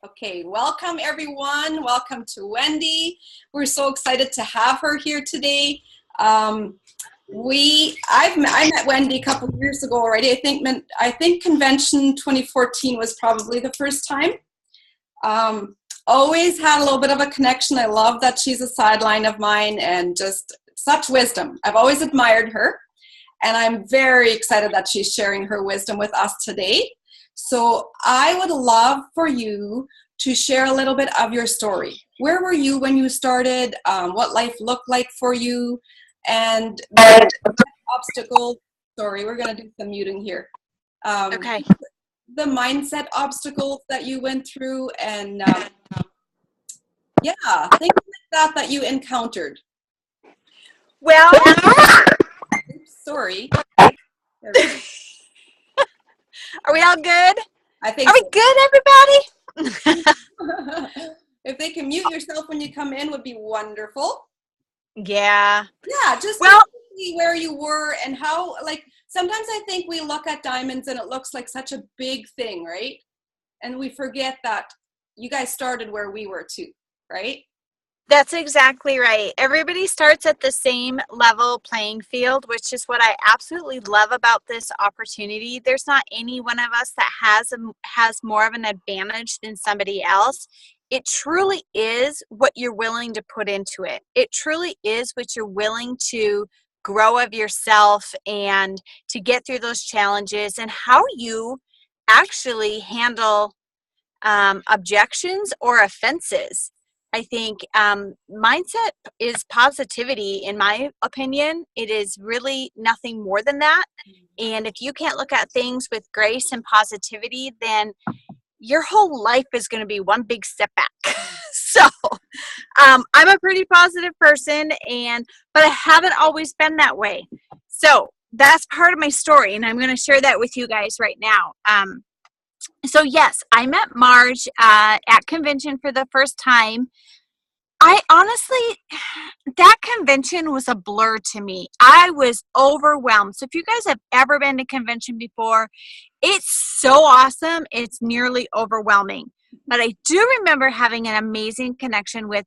Okay, welcome everyone. Welcome to Wendy. We're so excited to have her here today. I met Wendy a couple of years ago already. I think convention 2014 was probably the first time. Always had a little bit of a connection. I love that she's a sideline of mine and just such wisdom. I've always admired her, and I'm very excited that she's sharing her wisdom with us today. So I would love for you to share a little bit of your story. Where were you when you started? What life looked like for you? And obstacles. Sorry, we're going to do some muting here. Okay. The mindset obstacles that you went through and things like that you encountered. Well, sorry. Are we all good? I think. Are we good, everybody? If they can mute yourself when you come in, would be wonderful. Yeah. Yeah, just see where you were and how. Like sometimes I think we look at diamonds and it looks like such a big thing, right? And we forget that you guys started where we were too, right? That's exactly right. Everybody starts at the same level playing field, which is what I absolutely love about this opportunity. There's not any one of us that has more of an advantage than somebody else. It truly is what you're willing to put into it. It truly is what you're willing to grow of yourself and to get through those challenges and how you actually handle objections or offenses. I think mindset is positivity, in my opinion. It is really nothing more than that. And if you can't look at things with grace and positivity, then your whole life is going to be one big step back. So I'm a pretty positive person, but I haven't always been that way. So that's part of my story, and I'm going to share that with you guys right now. So yes, I met Marge at convention for the first time. I honestly, that convention was a blur to me. I was overwhelmed. So if you guys have ever been to convention before, it's so awesome. It's nearly overwhelming. But I do remember having an amazing connection with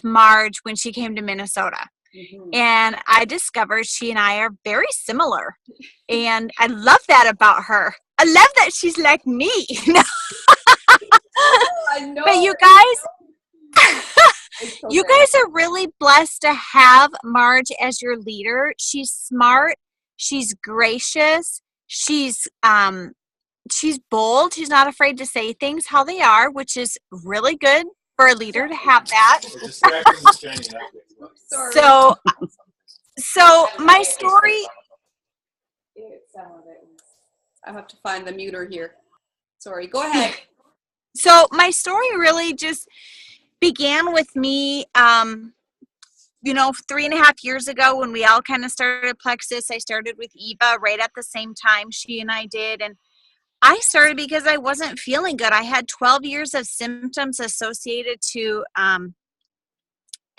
Marge when she came to Minnesota. Mm-hmm. And I discovered she and I are very similar. And I love that about her. I love that she's like me. I know. But you guys, you guys are really blessed to have Marge as your leader. She's smart. She's gracious. She's bold. She's not afraid to say things how they are, which is really good for a leader to have that. So my story. I have to find the muter here. Sorry, go ahead. So my story really just began with me, 3.5 years ago when we all kind of started Plexus. I started with Eva right at the same time she and I did. And I started because I wasn't feeling good. I had 12 years of symptoms associated to an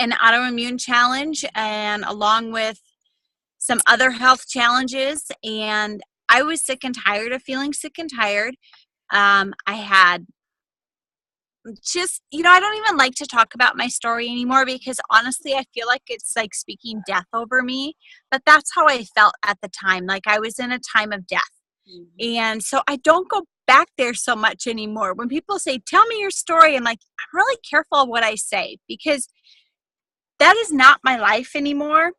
autoimmune challenge and along with some other health challenges. And I was sick and tired of feeling sick and tired. I had I don't even like to talk about my story anymore because honestly, I feel like it's like speaking death over me. But that's how I felt at the time. Like I was in a time of death. Mm-hmm. And so I don't go back there so much anymore. When people say, tell me your story, I'm like, I'm really careful of what I say because that is not my life anymore.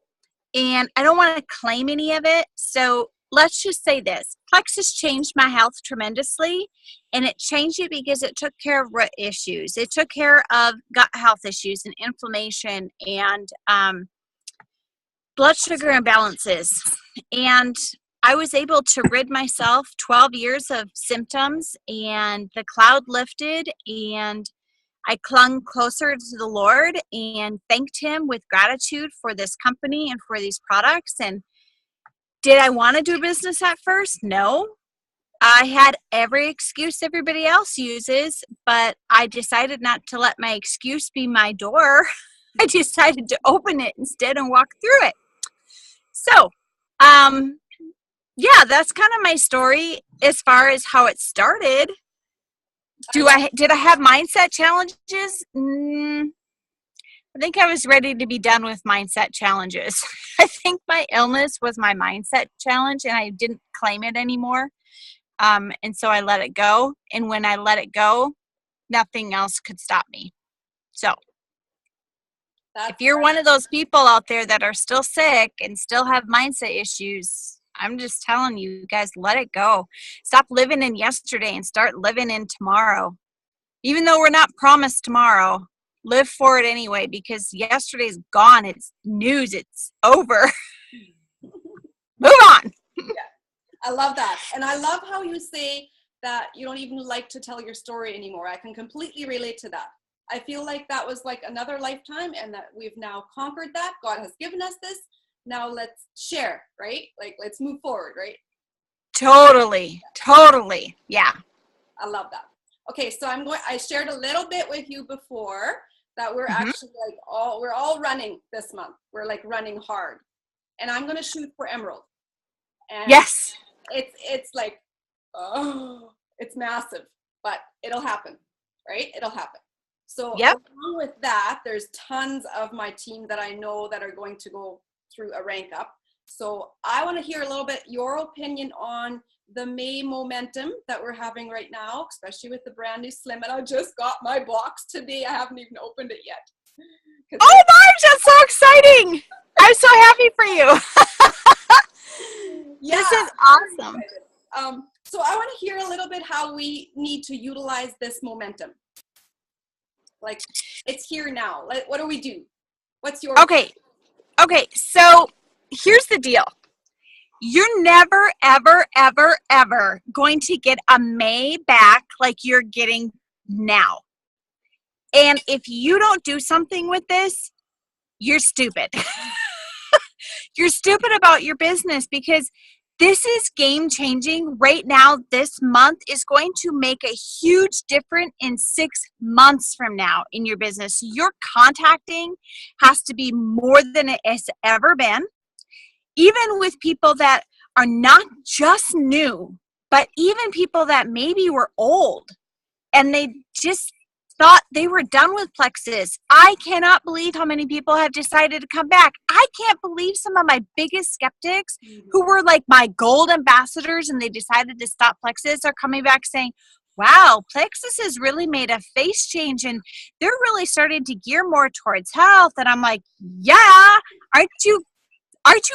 And I don't want to claim any of it. So let's just say this. Plexus changed my health tremendously. And it changed it because it took care of root issues. It took care of gut health issues and inflammation and blood sugar imbalances. And I was able to rid myself 12 years of symptoms, and the cloud lifted, and I clung closer to the Lord and thanked him with gratitude for this company and for these products. And did I want to do business at first? No. I had every excuse everybody else uses, but I decided not to let my excuse be my door. I decided to open it instead and walk through it. So, that's kind of my story as far as how it started. Did I have mindset challenges? I think I was ready to be done with mindset challenges. I think my illness was my mindset challenge, and I didn't claim it anymore. And so I let it go. And when I let it go, nothing else could stop me. So if you're one of those people out there that are still sick and still have mindset issues, I'm just telling you guys, let it go. Stop living in yesterday and start living in tomorrow. Even though we're not promised tomorrow, live for it anyway, because yesterday's gone. It's news. It's over. Move on. Yeah, I love that. And I love how you say that you don't even like to tell your story anymore. I can completely relate to that. I feel like that was like another lifetime, and that we've now conquered that. God has given us this. Now let's share, right? Like, let's move forward, right? Totally. Yeah. I love that. Okay, so I shared a little bit with you before that we're actually like we're all running this month. We're like running hard. And I'm going to shoot for Emerald. And yes. It's like, oh, it's massive, but it'll happen, right? It'll happen. So along with that, there's tons of my team that I know that are going to go through a rank up. So I want to hear a little bit your opinion on the May momentum that we're having right now, especially with the brand new Slim. And I just got my box today. I haven't even opened it yet. Oh, Marge, that's so exciting. I'm so happy for you. Yeah, this is awesome. So I want to hear a little bit how we need to utilize this momentum. Like, it's here now. What do we do? What's your Okay, so here's the deal. You're never, ever, ever, ever going to get a May back like you're getting now. And if you don't do something with this, you're stupid. You're stupid about your business, because this is game changing right now. This month is going to make a huge difference in 6 months from now in your business. Your contacting has to be more than it has ever been, even with people that are not just new, but even people that maybe were old and they just thought they were done with Plexus. I cannot believe how many people have decided to come back. I can't believe some of my biggest skeptics who were like my gold ambassadors and they decided to stop Plexus are coming back saying, wow, Plexus has really made a face change and they're really starting to gear more towards health. And I'm like, yeah, aren't you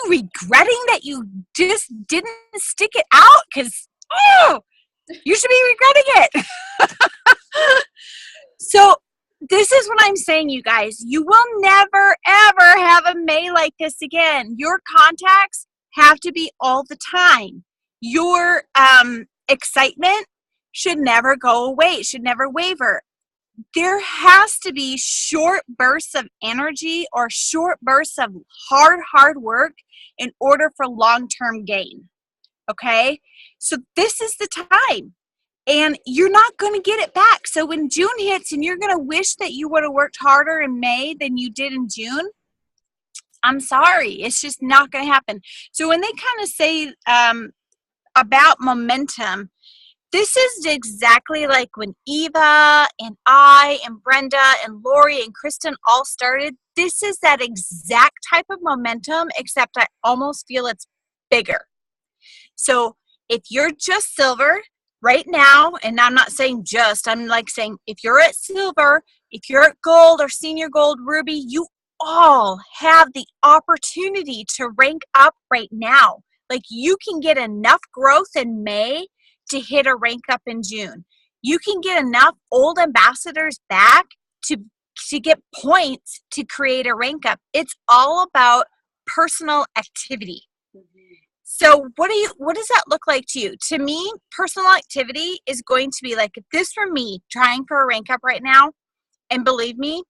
regretting that you just didn't stick it out? Because, you should be regretting it. So this is what I'm saying, you guys. You will never, ever have a May like this again. Your contacts have to be all the time. Your excitement should never go away. It should never waver. There has to be short bursts of energy or short bursts of hard work in order for long-term gain. Okay? So this is the time. And you're not going to get it back. So when June hits and you're going to wish that you would have worked harder in May than you did in June, I'm sorry. It's just not going to happen. So when they kind of say about momentum, this is exactly like when Eva and I and Brenda and Lori and Kristen all started. This is that exact type of momentum, except I almost feel it's bigger. So if you're just silver right now, and I'm not saying just, I'm like saying if you're at silver, if you're at gold or senior gold, ruby, you all have the opportunity to rank up right now. Like you can get enough growth in May to hit a rank up in June. You can get enough old ambassadors back to get points to create a rank up. It's all about personal activity. So what does that look like to you? To me, personal activity is going to be like, if this were me trying for a rank up right now, and believe me,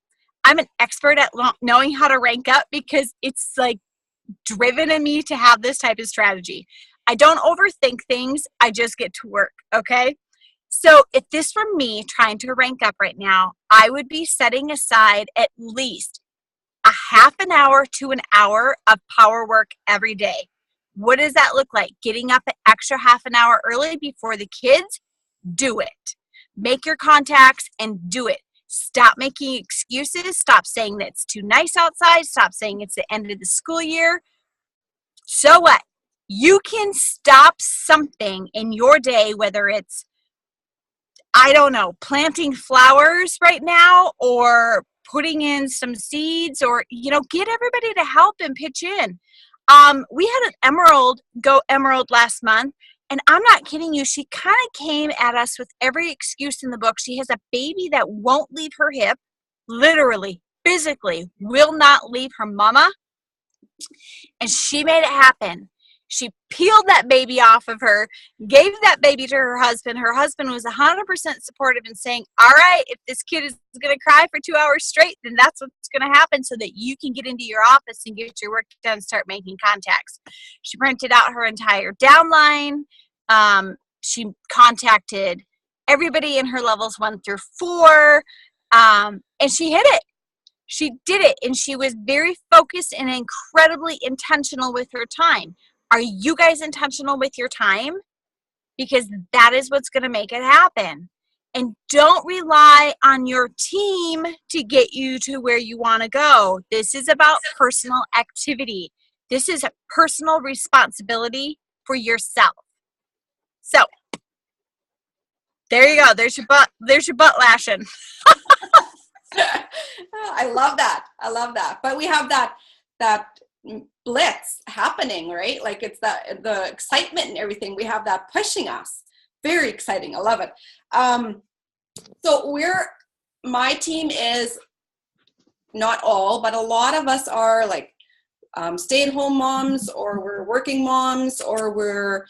I'm an expert at knowing how to rank up because it's like driven in me to have this type of strategy. I don't overthink things. I just get to work. Okay. So if this were me trying to rank up right now, I would be setting aside at least a half an hour to an hour of power work every day. What does that look like? Getting up an extra half an hour early before the kids? Do it. Make your contacts and do it. Stop making excuses. Stop saying that it's too nice outside. Stop saying it's the end of the school year. So what? You can stop something in your day, whether it's, I don't know, planting flowers right now or putting in some seeds or, get everybody to help and pitch in. We had an Emerald go Emerald last month, and I'm not kidding you. She kind of came at us with every excuse in the book. She has a baby that won't leave her hip, literally, physically, will not leave her mama, and she made it happen. She peeled that baby off of her, gave that baby to her husband. Her husband was 100% supportive in saying, all right, if this kid is going to cry for 2 hours straight, then that's what's going to happen so that you can get into your office and get your work done and start making contacts. She printed out her entire downline. She contacted everybody in her levels 1 through 4, and she hit it. She did it, and she was very focused and incredibly intentional with her time. Are you guys intentional with your time? Because that is what's going to make it happen. And don't rely on your team to get you to where you want to go. This is about personal activity. This is a personal responsibility for yourself. So, there you go. There's your butt lashing. I love that. But we have that blitz happening, right? Like it's the excitement and everything. We have that pushing us. Very exciting. I love it. So my team is not all, but a lot of us are like stay-at-home moms, or we're working moms, or we're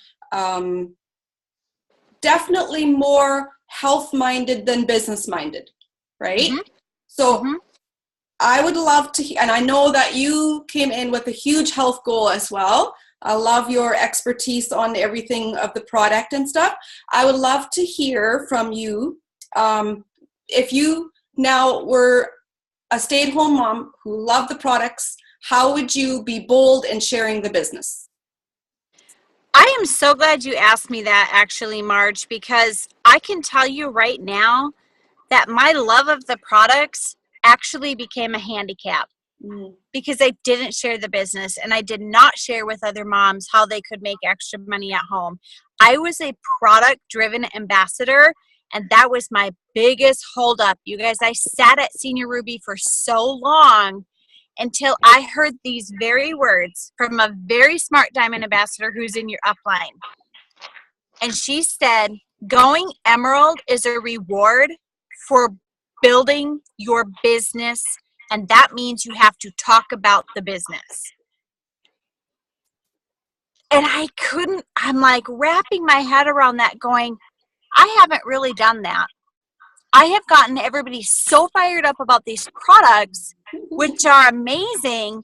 definitely more health-minded than business-minded, right? Mm-hmm. So I would love to, and I know that you came in with a huge health goal as well. I love your expertise on everything of the product and stuff. I would love to hear from you. If you now were a stay-at-home mom who loved the products, how would you be bold in sharing the business? I am so glad you asked me that, actually, Marge, because I can tell you right now that my love of the products actually became a handicap because I didn't share the business, and I did not share with other moms how they could make extra money at home. I was a product-driven ambassador, and that was my biggest holdup. You guys, I sat at Senior Ruby for so long until I heard these very words from a very smart Diamond Ambassador who's in your upline. And she said, going Emerald is a reward for building your business, and that means you have to talk about the business. And I'm like wrapping my head around that going, I haven't really done that. I have gotten everybody so fired up about these products, which are amazing,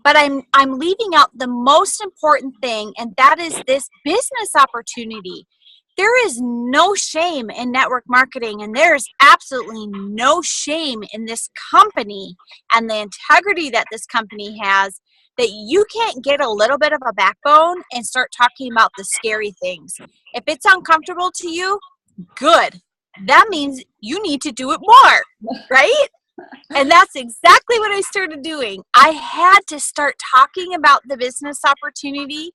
but I'm leaving out the most important thing, and that is this business opportunity. There is no shame in network marketing, and there is absolutely no shame in this company and the integrity that this company has, that you can't get a little bit of a backbone and start talking about the scary things. If it's uncomfortable to you, good. That means you need to do it more, right? And that's exactly what I started doing. I had to start talking about the business opportunity,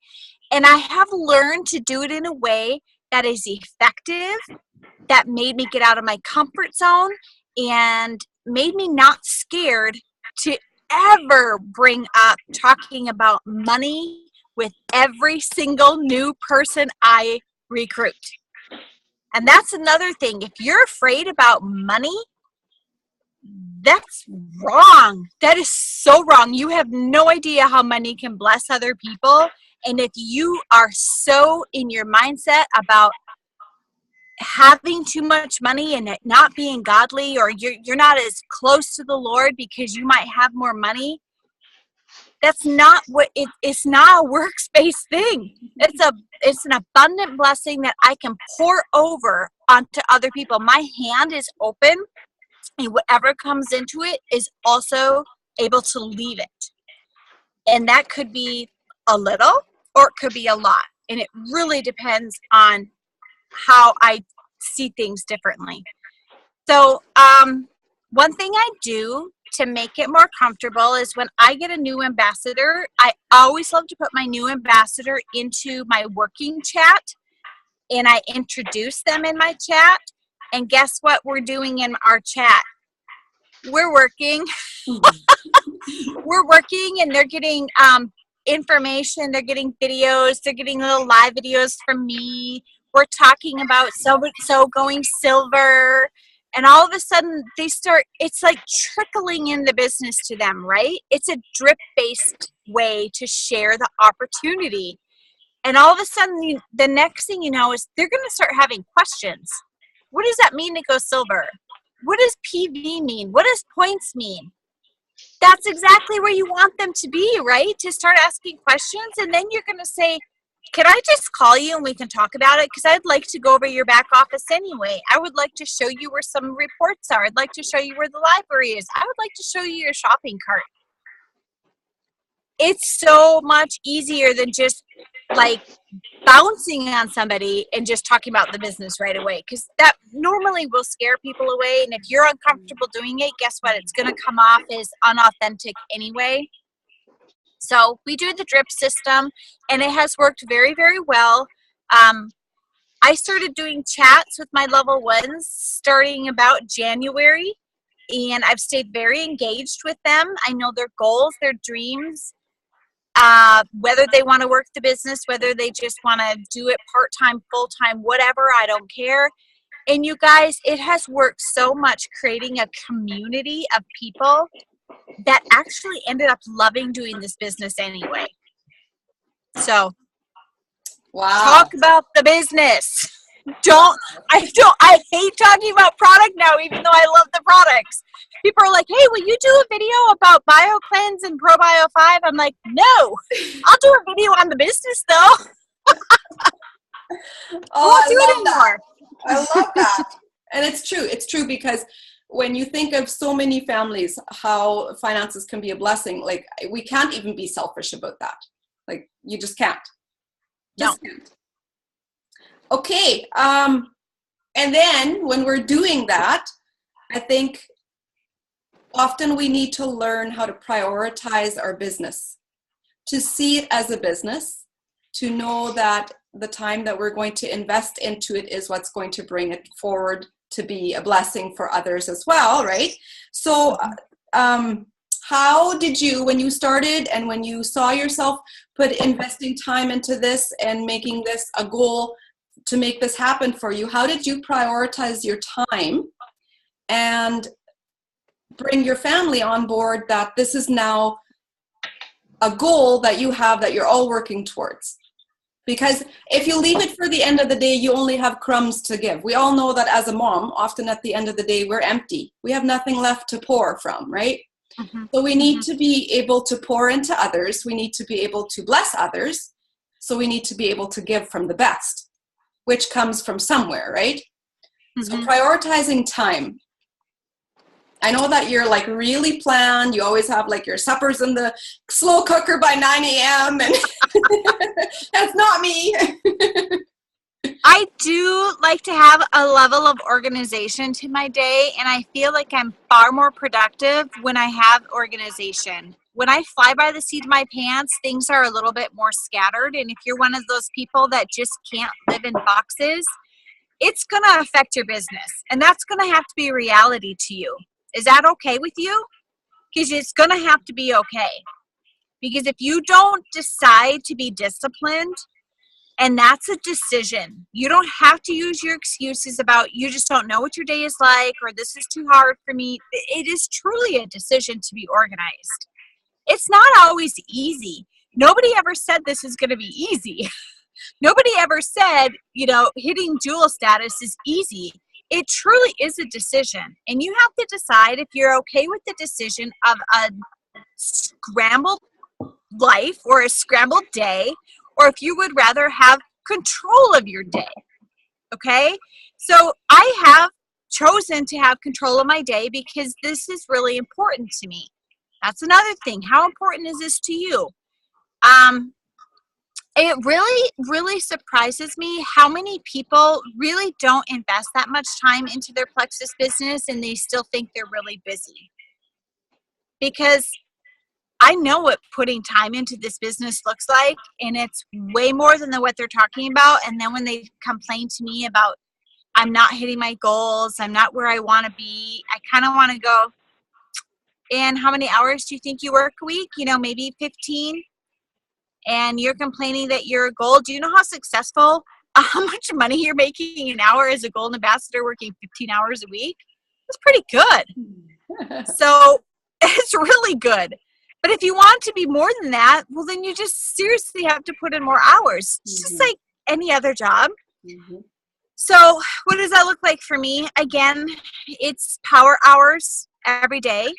and I have learned to do it in a way that is effective, that made me get out of my comfort zone, and made me not scared to ever bring up talking about money with every single new person I recruit. And that's another thing. If you're afraid about money, that's wrong. That is so wrong. You have no idea how money can bless other people. And if you are so in your mindset about having too much money and it not being godly, or you're not as close to the Lord because you might have more money, that's not what it's not a works-based thing. It's an abundant blessing that I can pour over onto other people. My hand is open, and whatever comes into it is also able to leave it. And that could be a little or it could be a lot. And it really depends on how I see things differently. So one thing I do to make it more comfortable is when I get a new ambassador, I always love to put my new ambassador into my working chat, and I introduce them in my chat. And guess what we're doing in our chat? We're working. We're working, and they're getting information. They're getting videos. They're getting little live videos from me. We're talking about so going silver. And all of a sudden, it's like trickling in the business to them, right? It's a drip-based way to share the opportunity. And all of a sudden, the next thing you know is they're going to start having questions. What does that mean to go silver? What does PV mean? What does points mean? That's exactly where you want them to be, right? To start asking questions. And then you're going to say, can I just call you and we can talk about it? Because I'd like to go over your back office anyway. I would like to show you where some reports are. I'd like to show you where the library is. I would like to show you your shopping cart. It's so much easier than just like bouncing on somebody and just talking about the business right away, because that normally will scare people away. And if you're uncomfortable doing it, guess what? It's going to come off as unauthentic anyway. So we do the drip system, and it has worked very, very well. I started doing chats with my level ones starting about January, and I've stayed very engaged with them. I know their goals, their dreams, whether they want to work the business, whether they just want to do it part-time, full-time, whatever, I don't care. And you guys, it has worked so much creating a community of people that actually ended up loving doing this business anyway. So, wow. Talk about the business. I hate talking about product now, even though I love the products. People are like, hey, will you do a video about BioCleanse and ProBio 5? I'm like, no, I'll do a video on the business though. I love that. And it's true. It's true, because when you think of so many families, how finances can be a blessing, like we can't even be selfish about that. Like you just can't. Just can't. Okay. And then when we're doing that, I think often we need to learn how to prioritize our business, to see it as a business, to know that the time that we're going to invest into it is what's going to bring it forward to be a blessing for others as well, right? So how did you, when you started and when you saw yourself investing time into this and making this a goal to make this happen for you, how did you prioritize your time and bring your family on board that this is now a goal that you have that you're all working towards? Because if you leave it for the end of the day, you only have crumbs to give. We all know that as a mom, often at the end of the day, we're empty. We have nothing left to pour from, right? Mm-hmm. So we need to be able to pour into others. We need to be able to bless others. So we need to be able to give from the best, which comes from somewhere, right? Mm-hmm. So prioritizing time. I know that you're like really planned. You always have like your suppers in the slow cooker by 9 a.m. and that's not me. I do like to have a level of organization to my day, and I feel like I'm far more productive when I have organization. When I fly by the seat of my pants, things are a little bit more scattered, and if you're one of those people that just can't live in boxes, it's going to affect your business, and that's going to have to be a reality to you. Is that okay with you? Because it's going to have to be okay. Because if you don't decide to be disciplined, and that's a decision, you don't have to use your excuses about you just don't know what your day is like, or this is too hard for me. It is truly a decision to be organized. It's not always easy. Nobody ever said this is going to be easy. Nobody ever said, hitting jewel status is easy. It truly is a decision, and you have to decide if you're okay with the decision of a scrambled life or a scrambled day, or if you would rather have control of your day. Okay? So I have chosen to have control of my day because this is really important to me. That's another thing. How important is this to you? It really, really surprises me how many people really don't invest that much time into their Plexus business and they still think they're really busy. Because I know what putting time into this business looks like, and it's way more than what they're talking about. And then when they complain to me about, I'm not hitting my goals, I'm not where I want to be, I kind of want to go, and how many hours do you think you work a week? Maybe 15. And you're complaining that you're a gold. Do you know how much money you're making an hour as a gold ambassador working 15 hours a week? That's pretty good. So it's really good. But if you want to be more than that, well, then you just seriously have to put in more hours. It's just like any other job. So what does that look like for me? Again, it's power hours every day.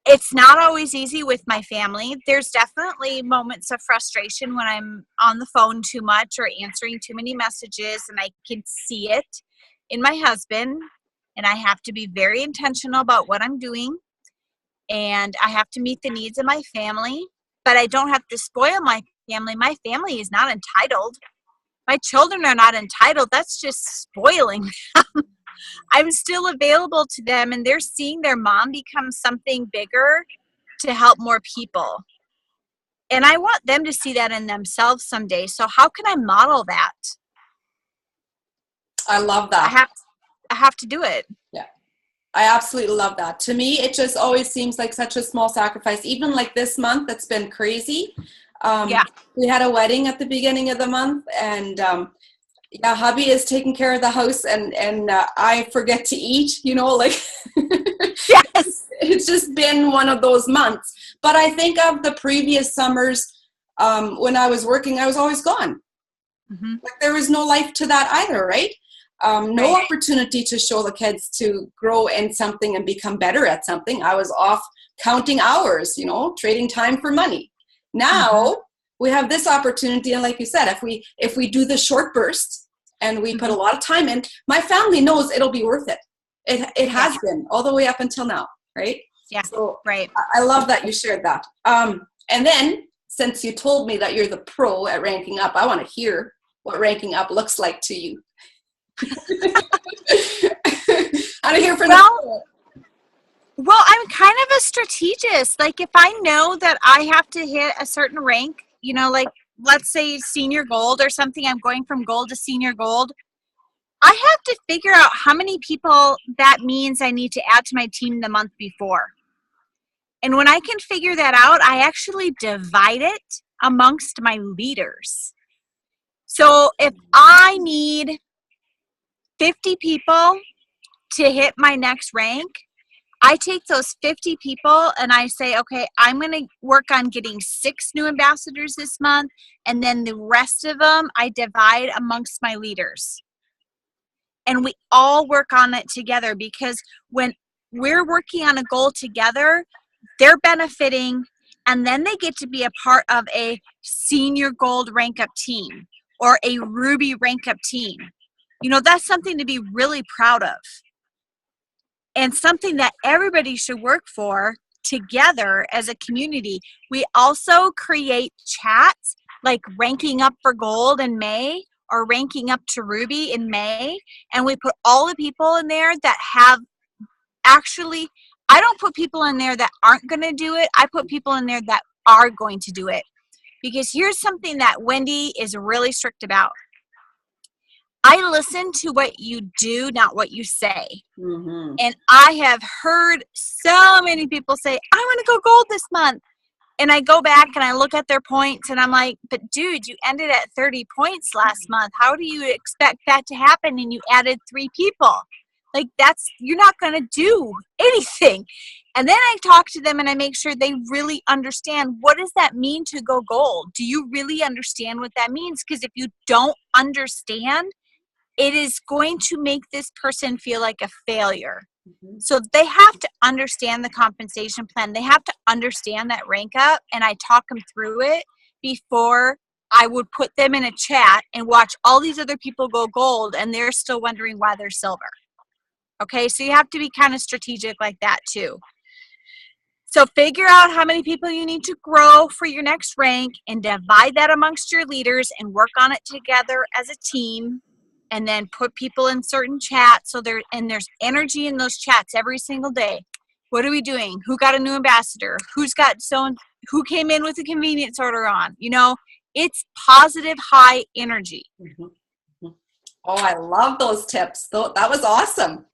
It's not always easy with my family. There's definitely moments of frustration when I'm on the phone too much or answering too many messages, and I can see it in my husband, and I have to be very intentional about what I'm doing, and I have to meet the needs of my family, but I don't have to spoil my family. My family is not entitled. My children are not entitled. That's just spoiling them. I'm still available to them, and they're seeing their mom become something bigger to help more people. And I want them to see that in themselves someday. So how can I model that? I love that. I have to do it. Yeah. I absolutely love that. To me, it just always seems like such a small sacrifice. Even like this month, it's been crazy. We had a wedding at the beginning of the month, and hubby is taking care of the house, and I forget to eat, Yes. It's just been one of those months. But I think of the previous summers when I was working, I was always gone. Like there was no life to that either, right? No opportunity to show the kids to grow in something and become better at something. I was off counting hours, trading time for money. Now we have this opportunity, and like you said, if we do the short burst and we put a lot of time in, my family knows it'll be worth it. It has been all the way up until now, right? Yeah. So I love that you shared that. And then since you told me that you're the pro at ranking up, I want to hear what ranking up looks like to you. I want to hear from Well, I'm kind of a strategist. Like if I know that I have to hit a certain rank, like let's say senior gold or something, I'm going from gold to senior gold. I have to figure out how many people that means I need to add to my team the month before. And when I can figure that out, I actually divide it amongst my leaders. So if I need 50 people to hit my next rank, I take those 50 people and I say, okay, I'm going to work on getting 6 new ambassadors this month. And then the rest of them, I divide amongst my leaders. And we all work on it together, because when we're working on a goal together, they're benefiting, and then they get to be a part of a senior gold rank up team or a ruby rank up team. That's something to be really proud of. And something that everybody should work for together as a community. We also create chats like ranking up for gold in May or ranking up to ruby in May. And we put all the people in there that have actually, I don't put people in there that aren't going to do it. I put people in there that are going to do it. Because here's something that Wendy is really strict about. I listen to what you do, not what you say. And I have heard so many people say, I want to go gold this month. And I go back and I look at their points and I'm like, but dude, you ended at 30 points last month. How do you expect that to happen? And you added 3 people. Like you're not going to do anything. And then I talk to them and I make sure they really understand, what does that mean to go gold? Do you really understand what that means? Because if you don't understand, it is going to make this person feel like a failure. So they have to understand the compensation plan. They have to understand that rank up, and I talk them through it before I would put them in a chat and watch all these other people go gold, and they're still wondering why they're silver. Okay, so you have to be kind of strategic like that too. So figure out how many people you need to grow for your next rank and divide that amongst your leaders and work on it together as a team. And then put people in certain chats there's energy in those chats every single day. What are we doing? Who got a new ambassador? Who came in with a convenience order on? It's positive, high energy. Mm-hmm. Oh, I love those tips. That was awesome.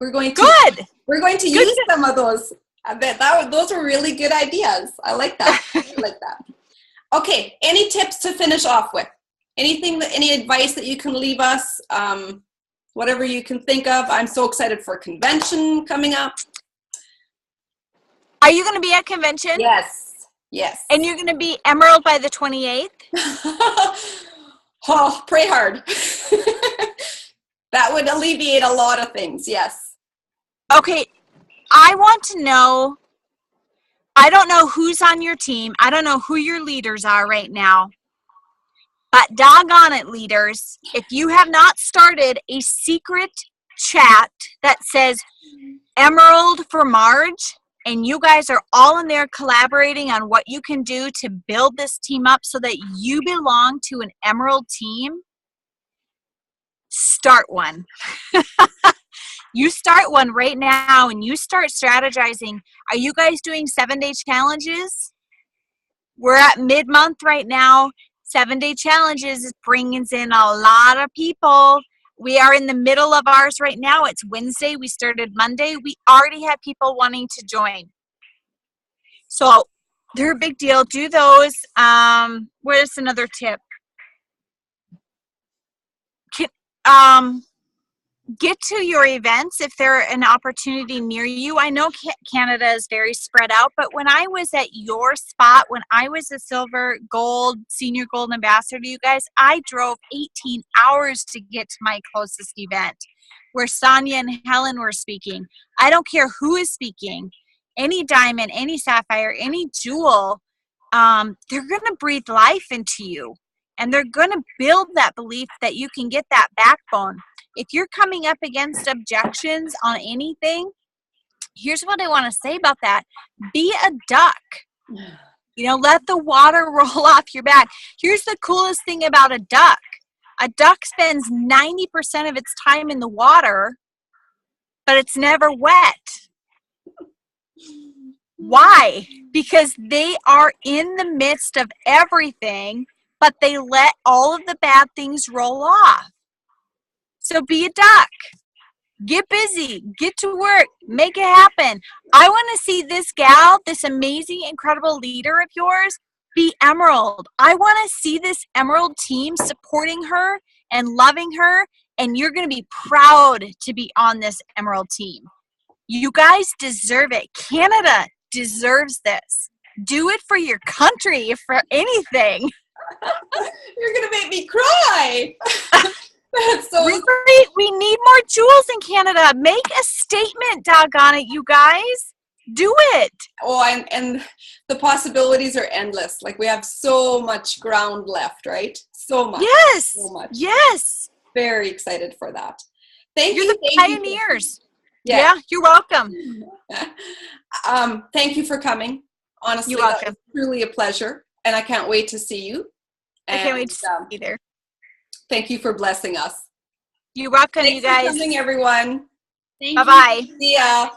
We're going to use some of those. I bet those were really good ideas. I like that. Okay, any tips to finish off with? Any advice that you can leave us? Whatever you can think of. I'm so excited for convention coming up. Are you going to be at convention? Yes. And you're going to be Emerald by the 28th? Oh, pray hard. That would alleviate a lot of things, yes. Okay, I want to know, I don't know who's on your team. I don't know who your leaders are right now. But doggone it, leaders, if you have not started a secret chat that says Emerald for Marge, and you guys are all in there collaborating on what you can do to build this team up so that you belong to an Emerald team, start one. You start one right now and you start strategizing. Are you guys doing 7-day challenges? We're at mid-month right now. 7-day challenges brings in a lot of people. We are in the middle of ours right now. It's Wednesday. We started Monday. We already have people wanting to join. So they're a big deal. Do those. Where's another tip? Get to your events if they're an opportunity near you. I know Canada is very spread out, but when I was at your spot, when I was a silver, gold, senior gold ambassador to you guys, I drove 18 hours to get to my closest event where Sonia and Helen were speaking. I don't care who is speaking, any diamond, any sapphire, any jewel, they're going to breathe life into you. And they're going to build that belief that you can get that backbone. If you're coming up against objections on anything, here's what I want to say about that. Be a duck. Let the water roll off your back. Here's the coolest thing about a duck. A duck spends 90% of its time in the water, but it's never wet. Why? Because they are in the midst of everything, but they let all of the bad things roll off. So be a duck. Get busy. Get to work. Make it happen. I want to see this gal, this amazing, incredible leader of yours, be Emerald. I want to see this Emerald team supporting her and loving her, and you're going to be proud to be on this Emerald team. You guys deserve it. Canada deserves this. Do it for your country, if for anything. You're going to make me cry. So we need more jewels in Canada. Make a statement, doggone it, you guys. Do it. Oh, and the possibilities are endless. Like, we have so much ground left, right? So much. Yes. So much. Yes. Very excited for that. Thank You're you. the pioneers. Yeah, you're welcome. Thank you for coming. Honestly, you're welcome. That was truly a pleasure, and I can't wait to see you. I can't wait to see you either. Thank you for blessing us. You're welcome, Thanks you guys. Thanks for coming, everyone. Bye-bye. See ya.